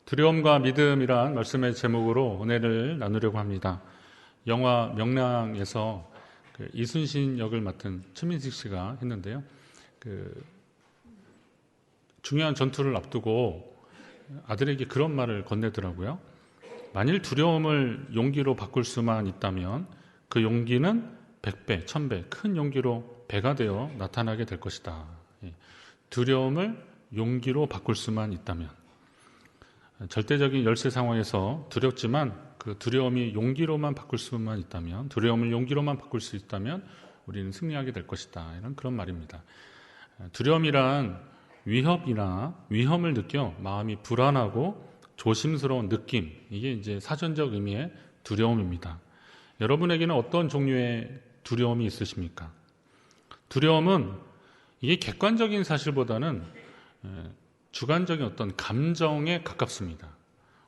두려움과 믿음이란 말씀의 제목으로 은혜를 나누려고 합니다. 영화 명랑에서 이순신 역을 맡은 최민식 씨가 했는데요. 중요한 전투를 앞두고 아들에게 그런 말을 건네더라고요. 만일 두려움을 용기로 바꿀 수만 있다면 그 용기는 100배, 1000배 큰 용기로 배가 되어 나타나게 될 것이다. 두려움을 용기로 바꿀 수만 있다면, 절대적인 열세 상황에서 두렵지만 그 두려움이 용기로만 바꿀 수만 있다면, 두려움을 용기로만 바꿀 수 있다면 우리는 승리하게 될 것이다. 이런 그런 말입니다. 두려움이란 위험을 느껴 마음이 불안하고 조심스러운 느낌, 이게 이제 사전적 의미의 두려움입니다. 여러분에게는 어떤 종류의 두려움이 있으십니까? 두려움은 이게 객관적인 사실보다는 주관적인 어떤 감정에 가깝습니다.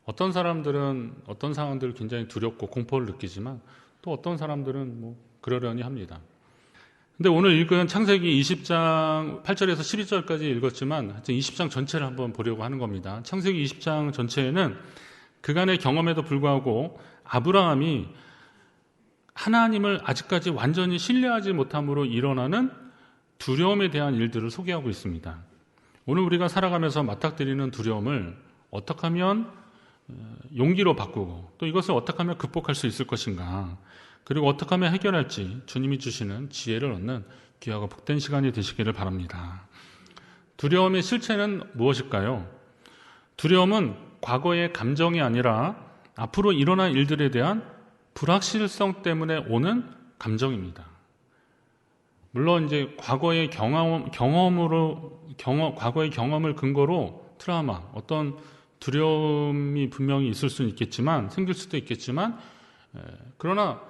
어떤 사람들은 어떤 상황들을 굉장히 두렵고 공포를 느끼지만 또 어떤 사람들은 그러려니 합니다. 근데 오늘 읽은 창세기 20장 8절에서 12절까지 읽었지만 하여튼 20장 전체를 한번 보려고 하는 겁니다. 창세기 20장 전체에는 그간의 경험에도 불구하고 아브라함이 하나님을 아직까지 완전히 신뢰하지 못함으로 일어나는 두려움에 대한 일들을 소개하고 있습니다. 오늘 우리가 살아가면서 맞닥뜨리는 두려움을 어떻게 하면 용기로 바꾸고 또 이것을 어떻게 하면 극복할 수 있을 것인가, 그리고 어떻게 하면 해결할지 주님이 주시는 지혜를 얻는 귀하고 복된 시간이 되시기를 바랍니다. 두려움의 실체는 무엇일까요? 두려움은 과거의 감정이 아니라 앞으로 일어날 일들에 대한 불확실성 때문에 오는 감정입니다. 물론 이제 과거의 경험을 근거로 트라우마, 어떤 두려움이 분명히 있을 수는 있겠지만, 생길 수도 있겠지만, 그러나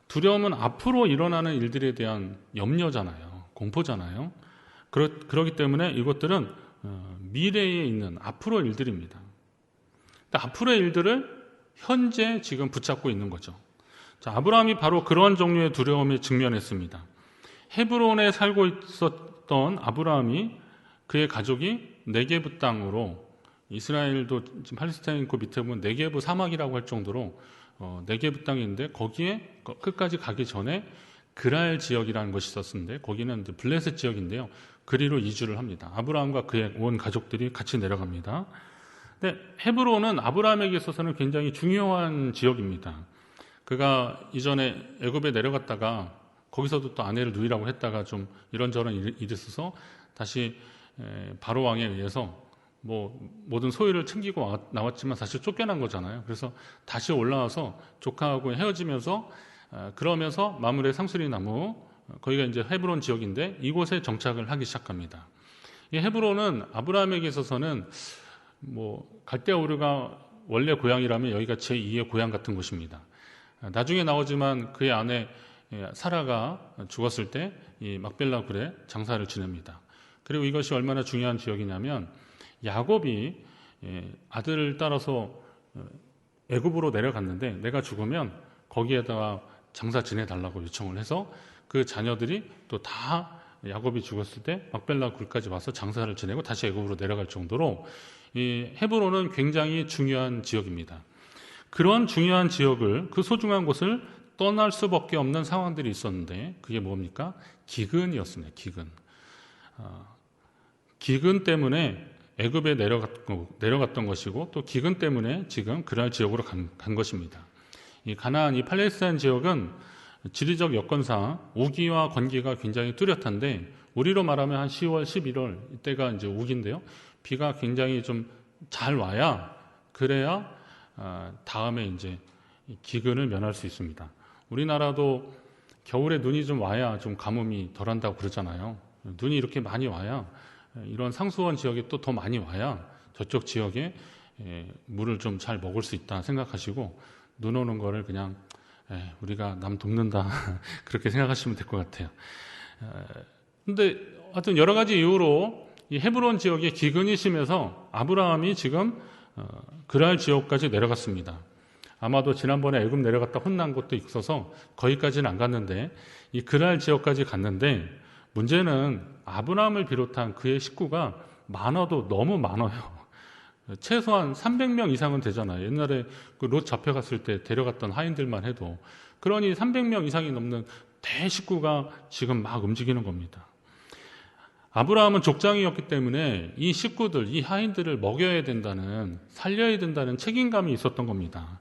두려움은 앞으로 일어나는 일들에 대한 염려잖아요. 공포잖아요. 그렇기 때문에 이것들은 미래에 있는 앞으로 일들입니다. 앞으로의 일들을 현재 지금 붙잡고 있는 거죠. 자, 아브라함이 바로 그런 종류의 두려움에 직면했습니다. 헤브론에 살고 있었던 아브라함이, 그의 가족이 네게브 땅으로, 이스라엘도 지금 팔레스타인 그 밑에 보면 네게브 사막이라고 할 정도로 네게브 땅인데, 거기에 끝까지 가기 전에 그랄 지역이라는 것이 있었는데, 거기는 블레셋 지역인데요. 그리로 이주를 합니다. 아브라함과 그의 온 가족들이 같이 내려갑니다. 근데 헤브론은 아브라함에게 있어서는 굉장히 중요한 지역입니다. 그가 이전에 애굽에 내려갔다가 거기서도 또 아내를 누이라고 했다가 좀 이런저런 일이 있어서 다시 바로 왕에 의해서 모든 소유를 챙기고 나왔지만 사실 쫓겨난 거잖아요. 그래서 다시 올라와서 조카하고 헤어지면서 그러면서 마므레 상수리 나무, 거기가 이제 헤브론 지역인데 이곳에 정착을 하기 시작합니다. 이 헤브론은 아브라함에게 있어서는 갈대아 우르가 원래 고향이라면 여기가 제2의 고향 같은 곳입니다. 나중에 나오지만 그의 아내 사라가 죽었을 때 이 막벨라 굴에 장사를 지냅니다. 그리고 이것이 얼마나 중요한 지역이냐면, 야곱이 아들을 따라서 애굽으로 내려갔는데 내가 죽으면 거기에다가 장사 지내달라고 요청을 해서 그 자녀들이 또 다 야곱이 죽었을 때 막벨라 굴까지 와서 장사를 지내고 다시 애굽으로 내려갈 정도로 이 헤브론은 굉장히 중요한 지역입니다. 그런 중요한 지역을, 그 소중한 곳을 떠날 수밖에 없는 상황들이 있었는데, 그게 뭡니까? 기근이었습니다. 기근 때문에 애굽에 내려갔던 것이고, 또 기근 때문에 지금 그랄 지역으로 간 것입니다. 이 가나안, 이 팔레스타인 지역은 지리적 여건상 우기와 건기가 굉장히 뚜렷한데, 우리로 말하면 한 10월, 11월 이때가 이제 우기인데요. 비가 굉장히 좀 잘 와야, 그래야 다음에 이제 기근을 면할 수 있습니다. 우리나라도 겨울에 눈이 좀 와야 좀 가뭄이 덜한다고 그러잖아요. 눈이 이렇게 많이 와야, 이런 상수원 지역에 또 더 많이 와야 저쪽 지역에 물을 좀 잘 먹을 수 있다 생각하시고, 눈 오는 거를 그냥 우리가 남 돕는다 그렇게 생각하시면 될 것 같아요. 근데 하여튼 여러 가지 이유로 이 헤브론 지역에 기근이 심해서 아브라함이 지금 그랄 지역까지 내려갔습니다. 아마도 지난번에 애굽 내려갔다 혼난 것도 있어서 거기까지는 안 갔는데, 이 그랄 지역까지 갔는데, 문제는 아브라함을 비롯한 그의 식구가 많아도 너무 많아요. 최소한 300명 이상은 되잖아요. 옛날에 그 롯 잡혀갔을 때 데려갔던 하인들만 해도. 그러니 300명 이상이 넘는 대식구가 지금 막 움직이는 겁니다. 아브라함은 족장이었기 때문에 이 식구들, 이 하인들을 먹여야 된다는, 살려야 된다는 책임감이 있었던 겁니다.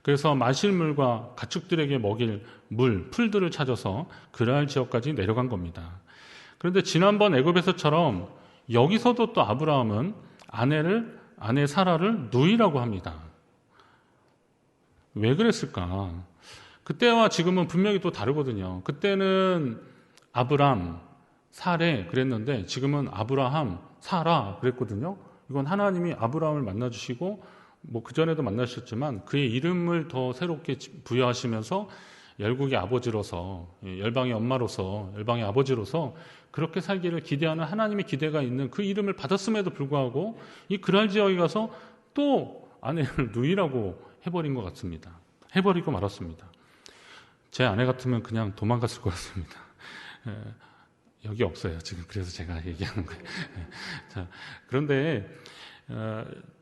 그래서 마실 물과 가축들에게 먹일 물, 풀들을 찾아서 그랄 지역까지 내려간 겁니다. 그런데 지난번 애굽에서처럼 여기서도 또 아브라함은 아내 사라를 누이라고 합니다. 왜 그랬을까? 그때와 지금은 분명히 또 다르거든요. 그때는 아브람, 사레 그랬는데 지금은 아브라함, 사라 그랬거든요. 이건 하나님이 아브라함을 만나주시고 뭐 그전에도 만나셨지만 그의 이름을 더 새롭게 부여하시면서 열국의 아버지로서, 열방의 엄마로서, 열방의 아버지로서 그렇게 살기를 기대하는 하나님의 기대가 있는 그 이름을 받았음에도 불구하고 이 그랄 지역에 가서 또 아내를 누이라고 해버린 것 같습니다. 해버리고 말았습니다. 제 아내 같으면 그냥 도망갔을 것 같습니다. 여기 없어요. 지금 그래서 제가 얘기하는 거예요. 자, 그런데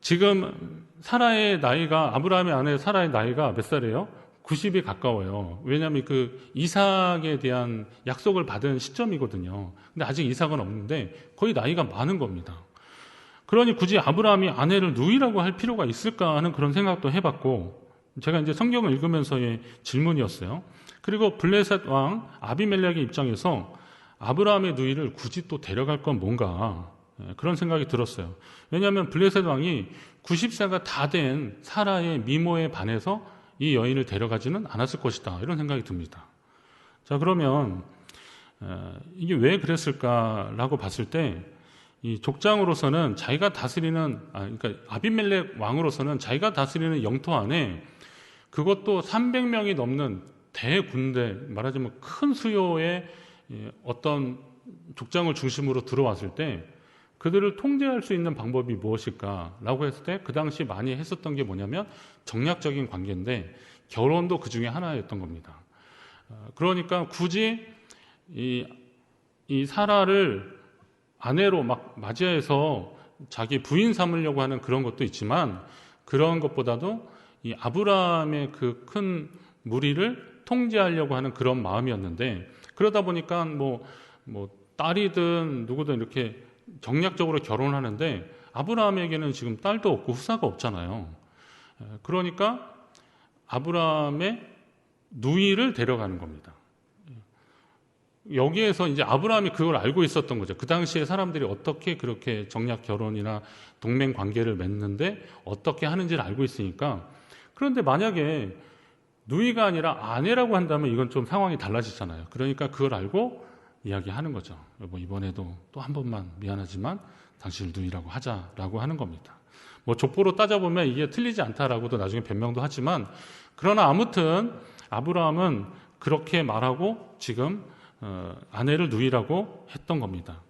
지금 사라의 나이가, 아브라함의 아내 사라의 나이가 몇 살이에요? 90이 가까워요. 왜냐하면 그 이삭에 대한 약속을 받은 시점이거든요. 근데 아직 이삭은 없는데 거의 나이가 많은 겁니다. 그러니 굳이 아브라함이 아내를 누이라고 할 필요가 있을까 하는 그런 생각도 해봤고, 제가 이제 성경을 읽으면서의 질문이었어요. 그리고 블레셋 왕 아비멜렉의 입장에서 아브라함의 누이를 굳이 또 데려갈 건 뭔가, 그런 생각이 들었어요. 왜냐하면 블레셋 왕이 90세가 다 된 사라의 미모에 반해서 이 여인을 데려가지는 않았을 것이다, 이런 생각이 듭니다. 자, 그러면 이게 왜 그랬을까라고 봤을 때 이 족장으로서는 자기가 다스리는, 그러니까 아비멜렉 왕으로서는 자기가 다스리는 영토 안에 그것도 300명이 넘는 대군대, 말하자면 큰 수요의 어떤 족장을 중심으로 들어왔을 때 그들을 통제할 수 있는 방법이 무엇일까라고 했을 때 그 당시 많이 했었던 게 뭐냐면 정략적인 관계인데 결혼도 그 중에 하나였던 겁니다. 그러니까 굳이 이 사라를 아내로 막 맞이해서 자기 부인 삼으려고 하는 그런 것도 있지만 그런 것보다도 이 아브라함의 그 큰 무리를 통제하려고 하는 그런 마음이었는데, 그러다 보니까 뭐 딸이든 누구든 이렇게 정략적으로 결혼하는데 아브라함에게는 지금 딸도 없고 후사가 없잖아요. 그러니까 아브라함의 누이를 데려가는 겁니다. 여기에서 이제 아브라함이 그걸 알고 있었던 거죠. 그 당시에 사람들이 어떻게 그렇게 정략 결혼이나 동맹 관계를 맺는데 어떻게 하는지를 알고 있으니까. 그런데 만약에 누이가 아니라 아내라고 한다면 이건 좀 상황이 달라지잖아요. 그러니까 그걸 알고 이야기하는 거죠. 여보, 이번에도 또 한 번만 미안하지만 당신을 누이라고 하자라고 하는 겁니다. 뭐 족보로 따져보면 이게 틀리지 않다라고도 나중에 변명도 하지만, 그러나 아무튼 아브라함은 그렇게 말하고 지금 아내를 누이라고 했던 겁니다.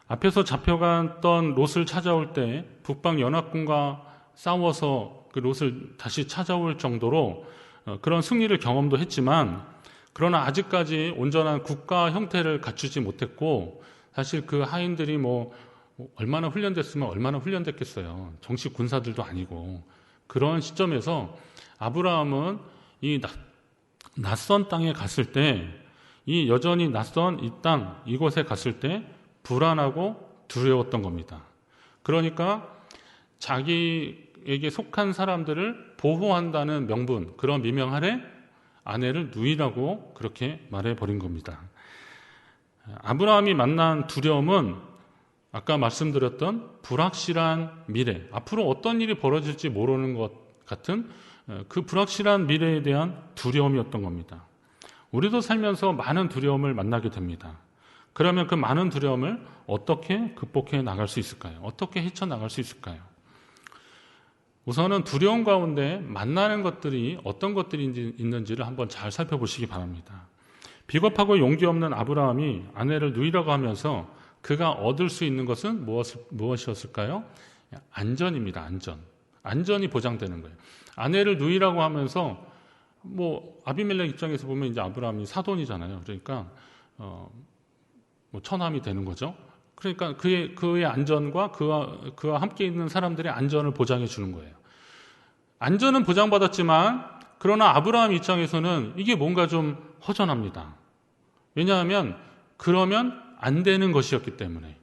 앞에서 잡혀갔던 롯을 찾아올 때 북방 연합군과 싸워서 그 롯을 다시 찾아올 정도로 그런 승리를 경험도 했지만, 그러나 아직까지 온전한 국가 형태를 갖추지 못했고, 사실 그 하인들이 뭐 얼마나 훈련됐으면 얼마나 훈련됐겠어요. 정식 군사들도 아니고. 그런 시점에서 아브라함은 이 낯선 땅에 갔을 때, 이 여전히 낯선 이 땅, 이곳에 갔을 때 불안하고 두려웠던 겁니다. 그러니까 자기에게 속한 사람들을 보호한다는 명분, 그런 미명 아래 아내를 누이라고 그렇게 말해버린 겁니다. 아브라함이 만난 두려움은 아까 말씀드렸던 불확실한 미래, 앞으로 어떤 일이 벌어질지 모르는 것 같은 그 불확실한 미래에 대한 두려움이었던 겁니다. 우리도 살면서 많은 두려움을 만나게 됩니다. 그러면 그 많은 두려움을 어떻게 극복해 나갈 수 있을까요? 어떻게 헤쳐나갈 수 있을까요? 우선은 두려움 가운데 만나는 것들이 어떤 것들이 있는지를 한번 잘 살펴보시기 바랍니다. 비겁하고 용기 없는 아브라함이 아내를 누이라고 하면서 그가 얻을 수 있는 것은 무엇이었을까요? 안전입니다. 안전이 보장되는 거예요. 아내를 누이라고 하면서 뭐 아비멜렉 입장에서 보면 이제 아브라함이 사돈이잖아요. 그러니까 뭐 처남이 되는 거죠. 그러니까 그의 안전과 그와 함께 있는 사람들의 안전을 보장해 주는 거예요. 안전은 보장받았지만 그러나 아브라함 입장에서는 이게 뭔가 좀 허전합니다. 왜냐하면 그러면 안 되는 것이었기 때문에.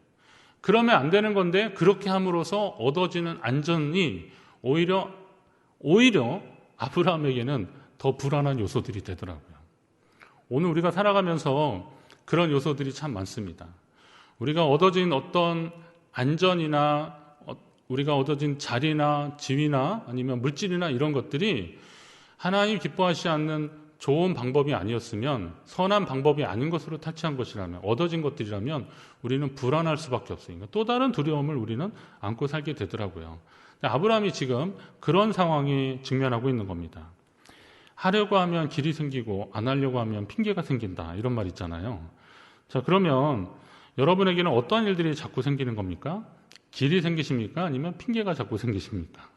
그러면 안 되는 건데 그렇게 함으로써 얻어지는 안전이 오히려 아브라함에게는 더 불안한 요소들이 되더라고요. 오늘 우리가 살아가면서 그런 요소들이 참 많습니다. 우리가 얻어진 어떤 안전이나 우리가 얻어진 자리나 지위나 아니면 물질이나 이런 것들이 하나님 기뻐하시지 않는 좋은 방법이 아니었으면, 선한 방법이 아닌 것으로 탈취한 것이라면, 얻어진 것들이라면 우리는 불안할 수밖에 없으니까 또 다른 두려움을 우리는 안고 살게 되더라고요. 아브라함이 지금 그런 상황에 직면하고 있는 겁니다. 하려고 하면 길이 생기고 안 하려고 하면 핑계가 생긴다, 이런 말 있잖아요. 자, 그러면 여러분에게는 어떤 일들이 자꾸 생기는 겁니까? 길이 생기십니까? 아니면 핑계가 자꾸 생기십니까?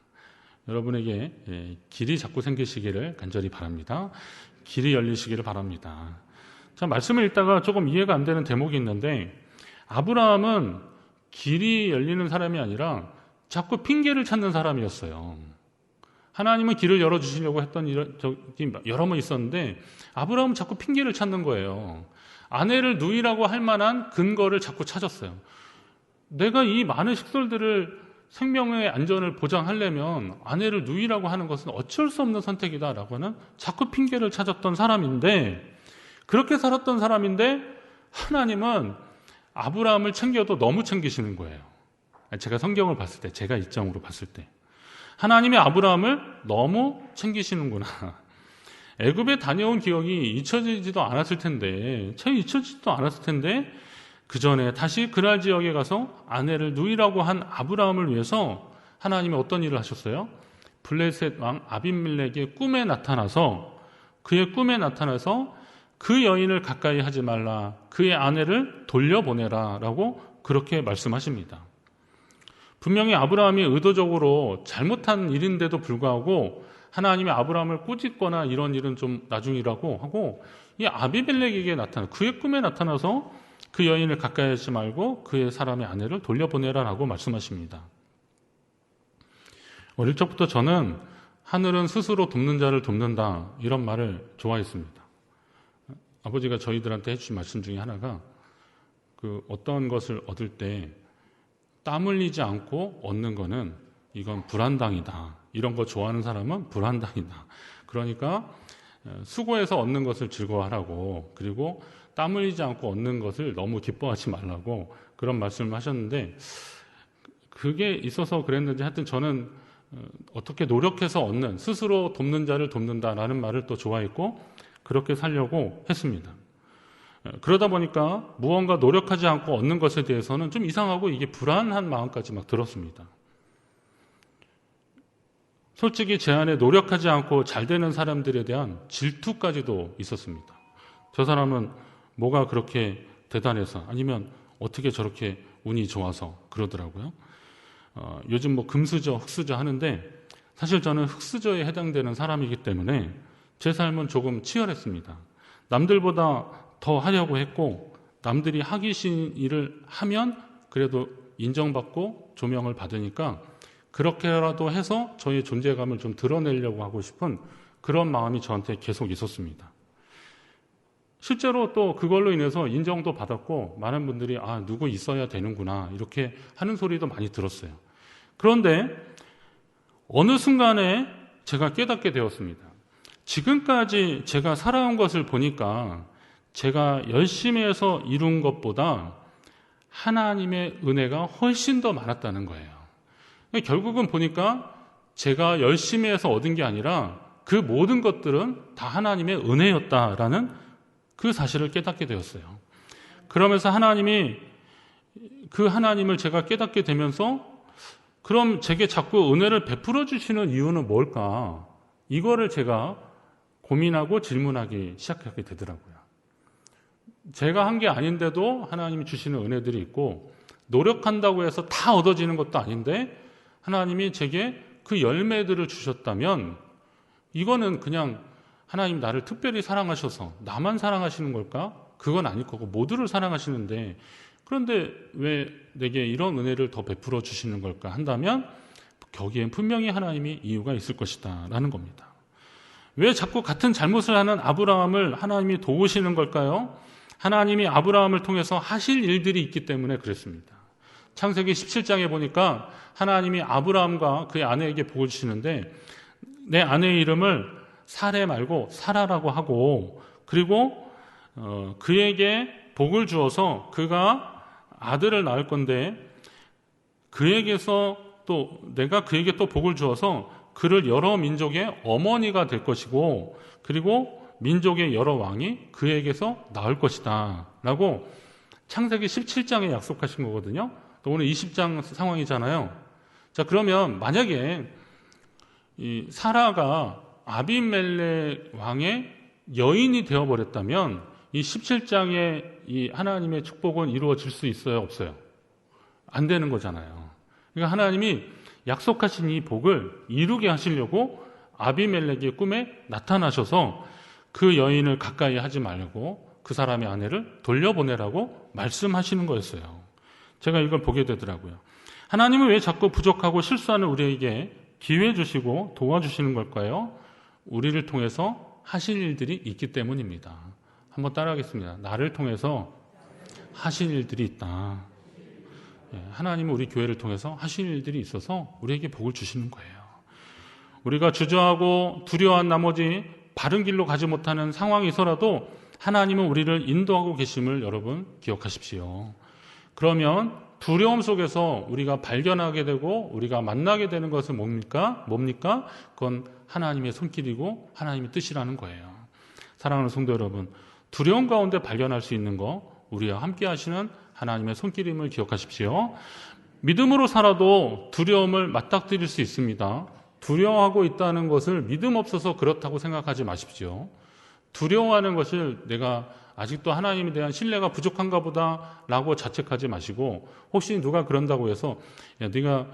여러분에게 길이 자꾸 생기시기를 간절히 바랍니다. 길이 열리시기를 바랍니다. 자, 말씀을 읽다가 조금 이해가 안 되는 대목이 있는데, 아브라함은 길이 열리는 사람이 아니라 자꾸 핑계를 찾는 사람이었어요. 하나님은 길을 열어주시려고 했던 적이 여러 번 있었는데 아브라함은 자꾸 핑계를 찾는 거예요. 아내를 누이라고 할 만한 근거를 자꾸 찾았어요. 내가 이 많은 식솔들을, 생명의 안전을 보장하려면 아내를 누이라고 하는 것은 어쩔 수 없는 선택이다라고 하는 자꾸 핑계를 찾았던 사람인데, 그렇게 살았던 사람인데 하나님은 아브라함을 챙겨도 너무 챙기시는 거예요. 제가 성경을 봤을 때, 제가 입장으로 봤을 때 하나님이 아브라함을 너무 챙기시는구나. 애굽에 다녀온 기억이 잊혀지지도 않았을 텐데, 그 전에 다시 그랄 지역에 가서 아내를 누이라고 한 아브라함을 위해서 하나님이 어떤 일을 하셨어요? 블레셋 왕 아비멜렉의 꿈에 나타나서, 그의 꿈에 나타나서 그 여인을 가까이 하지 말라, 그의 아내를 돌려보내라 라고 그렇게 말씀하십니다. 분명히 아브라함이 의도적으로 잘못한 일인데도 불구하고 하나님이 아브라함을 꾸짖거나 이런 일은 좀 나중이라고 하고, 이 아비멜렉에게 그의 꿈에 나타나서 그 여인을 가까이 하지 말고 그의 사람의 아내를 돌려보내라라고 말씀하십니다. 어릴 적부터 저는 하늘은 스스로 돕는 자를 돕는다, 이런 말을 좋아했습니다. 아버지가 저희들한테 해주신 말씀 중에 하나가, 어떤 것을 얻을 때 땀 흘리지 않고 얻는 거는 이건 불안당이다. 이런 거 좋아하는 사람은 불안당이다. 그러니까 수고해서 얻는 것을 즐거워하라고, 그리고 땀 흘리지 않고 얻는 것을 너무 기뻐하지 말라고 그런 말씀을 하셨는데, 그게 있어서 그랬는지 하여튼 저는 어떻게 노력해서 얻는, 스스로 돕는 자를 돕는다라는 말을 또 좋아했고 그렇게 살려고 했습니다. 그러다 보니까 무언가 노력하지 않고 얻는 것에 대해서는 좀 이상하고 이게 불안한 마음까지 막 들었습니다. 솔직히 제 안에 노력하지 않고 잘 되는 사람들에 대한 질투까지도 있었습니다. 저 사람은 뭐가 그렇게 대단해서, 아니면 어떻게 저렇게 운이 좋아서 그러더라고요. 요즘 금수저, 흑수저 하는데 사실 저는 흑수저에 해당되는 사람이기 때문에 제 삶은 조금 치열했습니다. 남들보다 더 하려고 했고, 남들이 하기 싫은 일을 하면 그래도 인정받고 조명을 받으니까 그렇게라도 해서 저의 존재감을 좀 드러내려고 하고 싶은 그런 마음이 저한테 계속 있었습니다. 실제로 또 그걸로 인해서 인정도 받았고, 많은 분들이 누구 있어야 되는구나 이렇게 하는 소리도 많이 들었어요. 그런데 어느 순간에 제가 깨닫게 되었습니다. 지금까지 제가 살아온 것을 보니까 제가 열심히 해서 이룬 것보다 하나님의 은혜가 훨씬 더 많았다는 거예요. 결국은 보니까 제가 열심히 해서 얻은 게 아니라 그 모든 것들은 다 하나님의 은혜였다라는 그 사실을 깨닫게 되었어요. 그러면서 그 하나님을 제가 깨닫게 되면서, 그럼 제게 자꾸 은혜를 베풀어 주시는 이유는 뭘까? 이거를 제가 고민하고 질문하기 시작하게 되더라고요. 제가 한 게 아닌데도 하나님이 주시는 은혜들이 있고, 노력한다고 해서 다 얻어지는 것도 아닌데 하나님이 제게 그 열매들을 주셨다면, 이거는 그냥 하나님 나를 특별히 사랑하셔서 나만 사랑하시는 걸까? 그건 아닐 거고 모두를 사랑하시는데 그런데 왜 내게 이런 은혜를 더 베풀어 주시는 걸까 한다면 거기엔 분명히 하나님이 이유가 있을 것이다 라는 겁니다. 왜 자꾸 같은 잘못을 하는 아브라함을 하나님이 도우시는 걸까요? 하나님이 아브라함을 통해서 하실 일들이 있기 때문에 그랬습니다. 창세기 17장에 보니까 하나님이 아브라함과 그의 아내에게 복을 주시는데 내 아내의 이름을 사레 말고 사라라고 하고 그리고 그에게 복을 주어서 그가 아들을 낳을 건데 그에게서 또 내가 그에게 또 복을 주어서 그를 여러 민족의 어머니가 될 것이고 그리고 민족의 여러 왕이 그에게서 나올 것이다 라고 창세기 17장에 약속하신 거거든요. 또 오늘 20장 상황이잖아요. 자, 그러면 만약에 이 사라가 아비멜렉 왕의 여인이 되어버렸다면 이 17장의 이 하나님의 축복은 이루어질 수 있어요? 없어요? 안 되는 거잖아요. 그러니까 하나님이 약속하신 이 복을 이루게 하시려고 아비멜렉의 꿈에 나타나셔서 그 여인을 가까이 하지 말고 그 사람의 아내를 돌려보내라고 말씀하시는 거였어요. 제가 이걸 보게 되더라고요. 하나님은 왜 자꾸 부족하고 실수하는 우리에게 기회 주시고 도와주시는 걸까요? 우리를 통해서 하실 일들이 있기 때문입니다. 한번 따라하겠습니다. 나를 통해서 하실 일들이 있다. 하나님은 우리 교회를 통해서 하실 일들이 있어서 우리에게 복을 주시는 거예요. 우리가 주저하고 두려워한 나머지 바른 길로 가지 못하는 상황이서라도 하나님은 우리를 인도하고 계심을 여러분 기억하십시오. 그러면 두려움 속에서 우리가 발견하게 되고 우리가 만나게 되는 것은 뭡니까? 그건 하나님의 손길이고 하나님의 뜻이라는 거예요. 사랑하는 성도 여러분, 두려움 가운데 발견할 수 있는 거 우리와 함께 하시는 하나님의 손길임을 기억하십시오. 믿음으로 살아도 두려움을 맞닥뜨릴 수 있습니다. 두려워하고 있다는 것을 믿음 없어서 그렇다고 생각하지 마십시오. 두려워하는 것을 내가 아직도 하나님에 대한 신뢰가 부족한가 보다 라고 자책하지 마시고 혹시 누가 그런다고 해서 야, 네가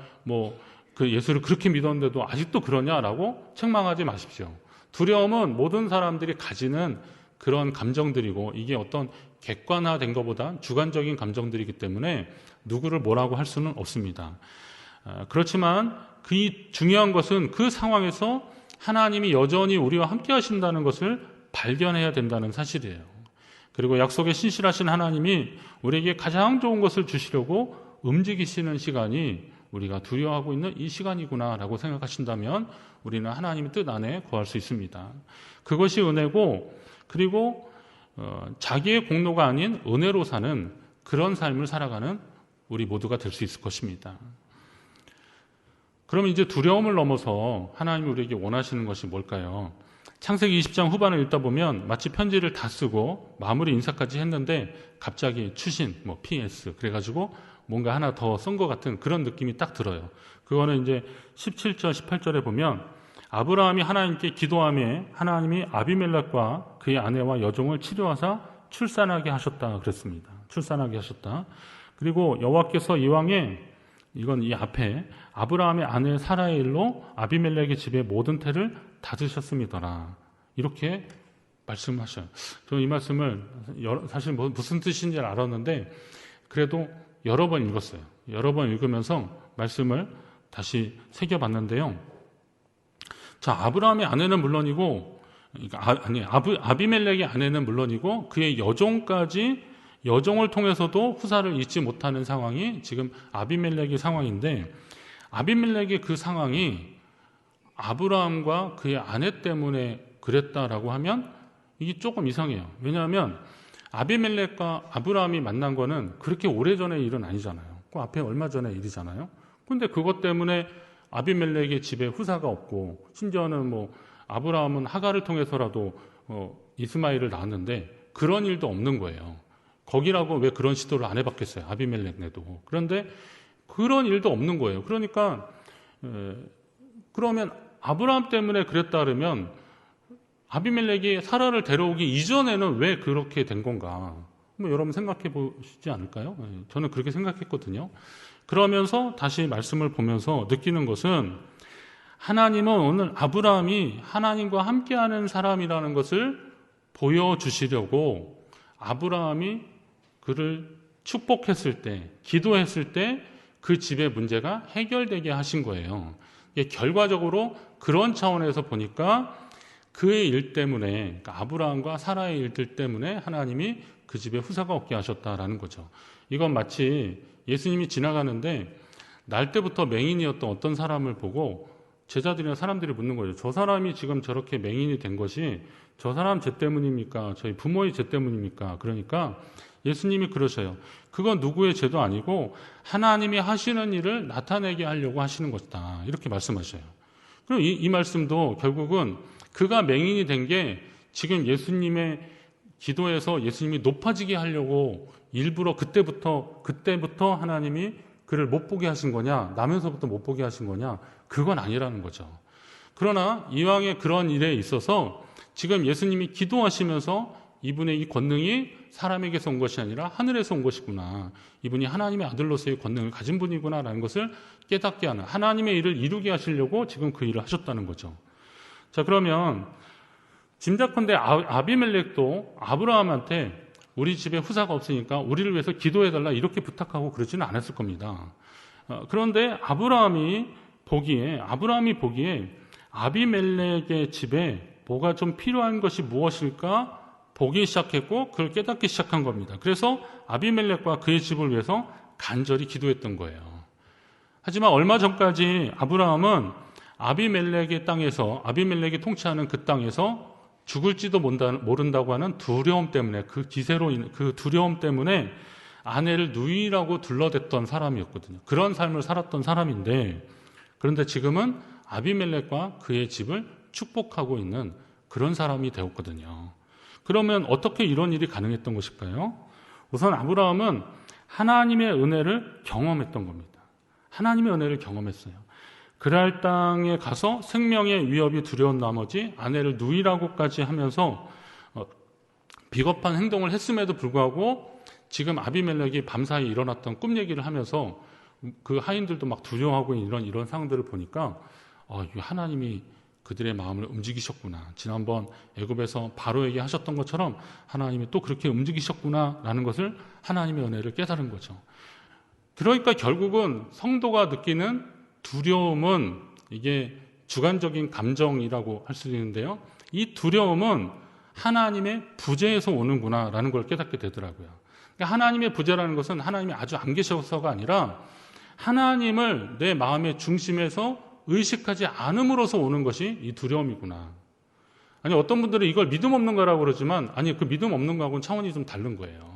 그 예수를 그렇게 믿었는데도 아직도 그러냐라고 책망하지 마십시오. 두려움은 모든 사람들이 가지는 그런 감정들이고 이게 어떤 객관화된 것보다 주관적인 감정들이기 때문에 누구를 뭐라고 할 수는 없습니다. 그렇지만 그 중요한 것은 그 상황에서 하나님이 여전히 우리와 함께 하신다는 것을 발견해야 된다는 사실이에요. 그리고 약속에 신실하신 하나님이 우리에게 가장 좋은 것을 주시려고 움직이시는 시간이 우리가 두려워하고 있는 이 시간이구나라고 생각하신다면 우리는 하나님의 뜻 안에 거할 수 있습니다. 그것이 은혜고 그리고 자기의 공로가 아닌 은혜로 사는 그런 삶을 살아가는 우리 모두가 될 수 있을 것입니다. 그럼 이제 두려움을 넘어서 하나님이 우리에게 원하시는 것이 뭘까요? 창세기 20장 후반을 읽다 보면 마치 편지를 다 쓰고 마무리 인사까지 했는데 갑자기 추신, PS 그래가지고 뭔가 하나 더 쓴 것 같은 그런 느낌이 딱 들어요. 그거는 이제 17절, 18절에 보면 아브라함이 하나님께 기도하며 하나님이 아비멜렉과 그의 아내와 여종을 치료하사 출산하게 하셨다 그랬습니다. 출산하게 하셨다. 그리고 여호와께서 이왕에 이건 이 앞에 아브라함의 아내 사라의 일로 아비멜렉의 집의 모든 태를 닫으셨습니다라. 이렇게 말씀하셔요. 저는 이 말씀을 사실 무슨 뜻인지 알았는데 그래도 여러 번 읽었어요. 여러 번 읽으면서 말씀을 다시 새겨봤는데요. 자, 아브라함의 아내는 물론이고 아비멜렉의 아내는 물론이고 그의 여종을 통해서도 후사를 잊지 못하는 상황이 지금 아비멜렉의 상황인데 아비멜렉의 그 상황이 아브라함과 그의 아내 때문에 그랬다라고 하면 이게 조금 이상해요. 왜냐하면 아비멜렉과 아브라함이 만난 거는 그렇게 오래전의 일은 아니잖아요. 그 앞에 얼마 전의 일이잖아요. 근데 그것 때문에 아비멜렉의 집에 후사가 없고 심지어는 아브라함은 하갈을 통해서라도 이스마엘을 낳았는데 그런 일도 없는 거예요. 거기라고 왜 그런 시도를 안 해봤겠어요. 아비멜렉네도. 그런데 그런 일도 없는 거예요. 그러니까 그러면 아브라함 때문에 그랬다 그러면 아비멜렉이 사라를 데려오기 이전에는 왜 그렇게 된 건가? 여러분 생각해 보시지 않을까요? 저는 그렇게 생각했거든요. 그러면서 다시 말씀을 보면서 느끼는 것은 하나님은 오늘 아브라함이 하나님과 함께하는 사람이라는 것을 보여주시려고 아브라함이 그를 축복했을 때, 기도했을 때 그 집의 문제가 해결되게 하신 거예요. 결과적으로 그런 차원에서 보니까 그의 일 때문에, 그러니까 아브라함과 사라의 일들 때문에 하나님이 그 집에 후사가 없게 하셨다라는 거죠. 이건 마치 예수님이 지나가는데 날 때부터 맹인이었던 어떤 사람을 보고 제자들이나 사람들이 묻는 거죠. 저 사람이 지금 저렇게 맹인이 된 것이 저 사람 죄 때문입니까? 저희 부모의 죄 때문입니까? 그러니까 예수님이 그러셔요. 그건 누구의 죄도 아니고 하나님이 하시는 일을 나타내게 하려고 하시는 것이다. 이렇게 말씀하셔요. 그럼 이 말씀도 결국은 그가 맹인이 된 게 지금 예수님의 기도에서 예수님이 높아지게 하려고 일부러 그때부터 하나님이 그를 못 보게 하신 거냐, 나면서부터 못 보게 하신 거냐, 그건 아니라는 거죠. 그러나 이왕에 그런 일에 있어서 지금 예수님이 기도하시면서 이분의 이 권능이 사람에게서 온 것이 아니라 하늘에서 온 것이구나. 이분이 하나님의 아들로서의 권능을 가진 분이구나라는 것을 깨닫게 하는, 하나님의 일을 이루게 하시려고 지금 그 일을 하셨다는 거죠. 자, 그러면 짐작컨대 아비멜렉도 아브라함한테 우리 집에 후사가 없으니까 우리를 위해서 기도해달라 이렇게 부탁하고 그러지는 않았을 겁니다. 그런데 아브라함이 보기에 아비멜렉의 집에 뭐가 좀 필요한 것이 무엇일까 보기 시작했고 그걸 깨닫기 시작한 겁니다. 그래서 아비멜렉과 그의 집을 위해서 간절히 기도했던 거예요. 하지만 얼마 전까지 아브라함은 아비멜렉의 아비멜렉이 통치하는 그 땅에서 죽을지도 모른다고 하는 두려움 때문에, 그 두려움 때문에 아내를 누이라고 둘러댔던 사람이었거든요. 그런 삶을 살았던 사람인데, 그런데 지금은 아비멜렉과 그의 집을 축복하고 있는 그런 사람이 되었거든요. 그러면 어떻게 이런 일이 가능했던 것일까요? 우선 아브라함은 하나님의 은혜를 경험했던 겁니다. 하나님의 은혜를 경험했어요. 그랄 땅에 가서 생명의 위협이 두려운 나머지 아내를 누이라고까지 하면서 비겁한 행동을 했음에도 불구하고 지금 아비멜렉이 밤사이 일어났던 꿈 얘기를 하면서 그 하인들도 막 두려워하고 이런 상황들을 보니까 하나님이 그들의 마음을 움직이셨구나. 지난번 애굽에서 바로에게 하셨던 것처럼 하나님이 또 그렇게 움직이셨구나라는 것을 하나님의 은혜를 깨달은 거죠. 그러니까 결국은 성도가 느끼는 두려움은 이게 주관적인 감정이라고 할 수 있는데요. 이 두려움은 하나님의 부재에서 오는구나라는 걸 깨닫게 되더라고요. 그러니까 하나님의 부재라는 것은 하나님이 아주 안 계셔서가 아니라 하나님을 내 마음의 중심에서 의식하지 않음으로써 오는 것이 이 두려움이구나. 아니, 어떤 분들은 이걸 믿음 없는 거라고 그러지만, 아니, 그 믿음 없는 거하고는 차원이 좀 다른 거예요.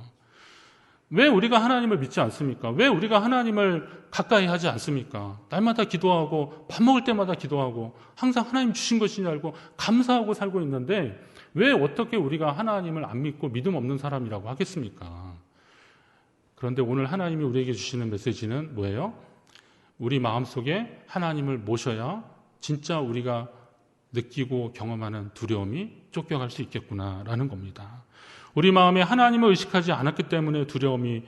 왜 우리가 하나님을 믿지 않습니까? 왜 우리가 하나님을 가까이 하지 않습니까? 날마다 기도하고 밥 먹을 때마다 기도하고 항상 하나님 주신 것인 줄 알고 감사하고 살고 있는데 왜 어떻게 우리가 하나님을 안 믿고 믿음 없는 사람이라고 하겠습니까? 그런데 오늘 하나님이 우리에게 주시는 메시지는 뭐예요? 우리 마음속에 하나님을 모셔야 진짜 우리가 느끼고 경험하는 두려움이 쫓겨갈 수 있겠구나라는 겁니다. 우리 마음에 하나님을 의식하지 않았기 때문에 두려움이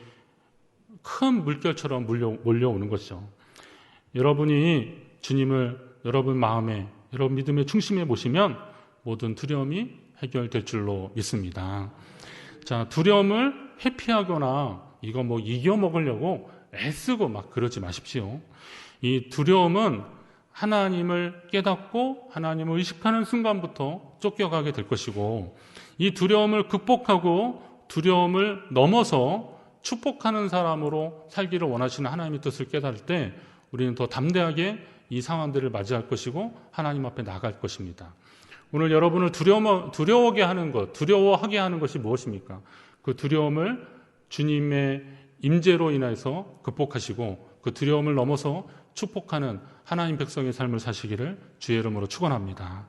큰 물결처럼 몰려오는 것이죠. 여러분이 주님을 여러분 마음에, 여러분 믿음의 중심에 모시면 모든 두려움이 해결될 줄로 믿습니다. 자, 두려움을 회피하거나 이거 이겨먹으려고 애쓰고 막 그러지 마십시오. 이 두려움은 하나님을 깨닫고 하나님을 의식하는 순간부터 쫓겨가게 될 것이고, 이 두려움을 극복하고 두려움을 넘어서 축복하는 사람으로 살기를 원하시는 하나님의 뜻을 깨달을 때 우리는 더 담대하게 이 상황들을 맞이할 것이고 하나님 앞에 나갈 것입니다. 오늘 여러분을 두려워하게 하는 것이 무엇입니까? 그 두려움을 주님의 임재로 인해서 극복하시고 그 두려움을 넘어서 축복하는 하나님 백성의 삶을 사시기를 주의 이름으로 축원합니다.